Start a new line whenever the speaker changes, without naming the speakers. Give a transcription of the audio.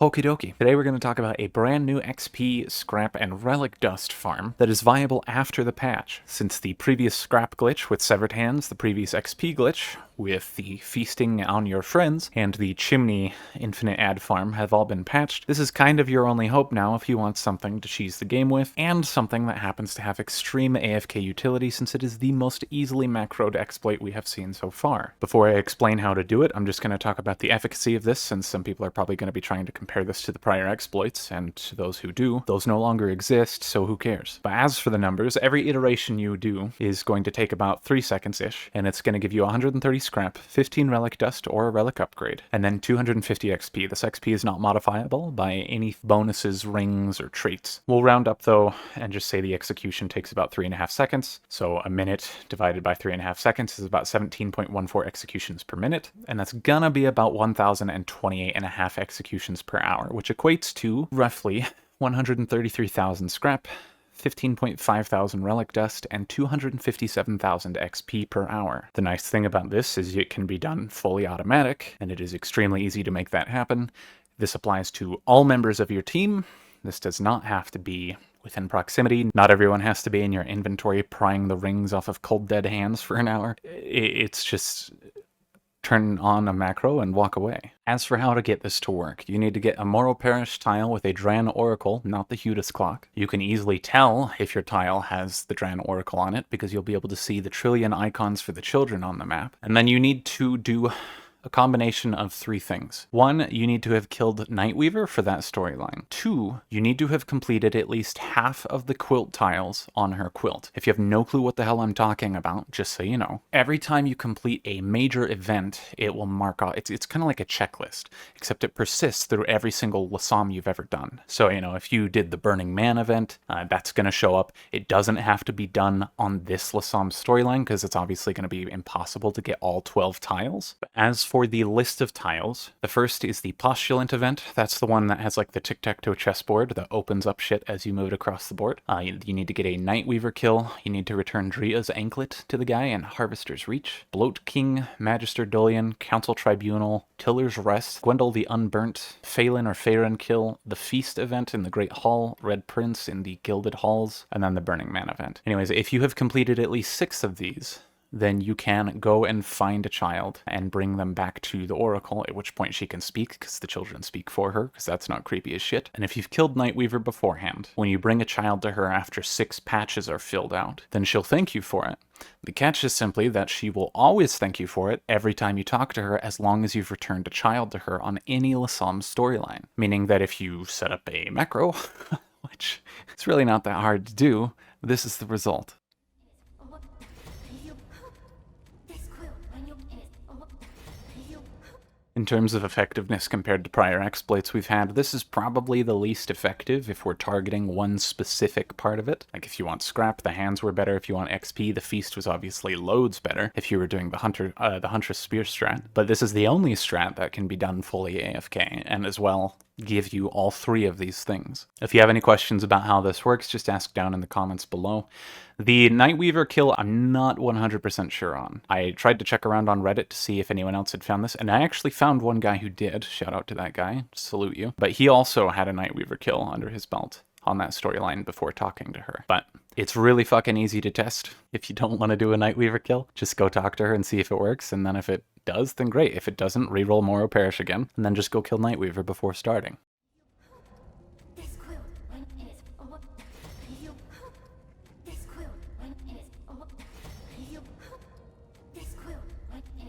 Okie dokie. Today we're going to talk about a brand new XP, scrap, and relic dust farm that is viable after the patch, since the previous scrap glitch with severed hands, the previous XP glitch with the feasting on your friends, and the chimney infinite ad farm have all been patched. This is kind of your only hope now if you want something to cheese the game with, and something that happens to have extreme AFK utility since it is the most easily macroed exploit we have seen so far. Before I explain how to do it, I'm just going to talk about the efficacy of this, since some people are probably going to be trying to compare this to the prior exploits, and to those who do, those no longer exist, so who cares? But as for the numbers, every iteration you do is going to take about 3 seconds-ish, and it's going to give you 130 scrap, 15 relic dust or a relic upgrade, and then 250 XP. This XP is not modifiable by any bonuses, rings, or traits. We'll round up though, and just say the execution takes about 3.5 seconds, so a minute divided by 3.5 seconds is about 17.14 executions per minute, and that's gonna be about 1,028.5 executions per hour, which equates to roughly 133,000 scrap, 15,500 relic dust, and 257,000 XP per hour. The nice thing about this is it can be done fully automatic, and it is extremely easy to make that happen. This applies to all members of your team. This does not have to be within proximity. Not everyone has to be in your inventory prying the rings off of cold dead hands for an hour. It's just turn on a macro and walk away. As for how to get this to work, you need to get a Morrow Parish tile with a Dran Oracle, not the Hudis clock. You can easily tell if your tile has the Dran Oracle on it because you'll be able to see the trillion icons for the children on the map. And then you need to do a combination of 3 things. 1, you need to have killed Nightweaver for that storyline. 2, you need to have completed at least half of the quilt tiles on her quilt. If you have no clue what the hell I'm talking about, just so you know, every time you complete a major event, it will mark off. It's kind of like a checklist, except it persists through every single Losomn you've ever done. So, you know, if you did the Burning Man event, that's going to show up. It doesn't have to be done on this Losomn storyline, because it's obviously going to be impossible to get all 12 tiles. But as for the list of tiles, the first is the Postulant event. That's the one that has like the tic-tac-toe chessboard that opens up shit as you move it across the board. You need to get a Nightweaver kill. You need to return Dria's Anklet to the guy and Harvester's Reach. Bloat King, Magister Dolian, Council Tribunal, Tiller's Rest, Gwendol the Unburnt, Phelan or Pharon kill, the Feast event in the Great Hall, Red Prince in the Gilded Halls, and then the Burning Man event. Anyways, if you have completed at least 6 of these, then you can go and find a child and bring them back to the Oracle, at which point she can speak, because the children speak for her, because that's not creepy as shit. And if you've killed Nightweaver beforehand, when you bring a child to her after 6 patches are filled out, then she'll thank you for it. The catch is simply that she will always thank you for it every time you talk to her, as long as you've returned a child to her on any Losomn storyline. Meaning that if you set up a macro, which it's really not that hard to do, this is the result. In terms of effectiveness compared to prior exploits we've had, this is probably the least effective if we're targeting one specific part of it. Like if you want scrap, the hands were better. If you want XP, the feast was obviously loads better if you were doing the Huntress Spear strat. But this is the only strat that can be done fully AFK, and as well give you all 3 of these things. If you have any questions about how this works, just ask down in the comments below. The Nightweaver kill, I'm not 100% sure on. I tried to check around on Reddit to see if anyone else had found this, and I actually found one guy who did. Shout out to that guy. Salute you. But he also had a Nightweaver kill under his belt on that storyline before talking to her. But it's really fucking easy to test. If you don't want to do a Nightweaver kill, just go talk to her and see if it works, and then if it does, then great. If it doesn't, reroll Morrow Parish again, and then just go kill Nightweaver before starting.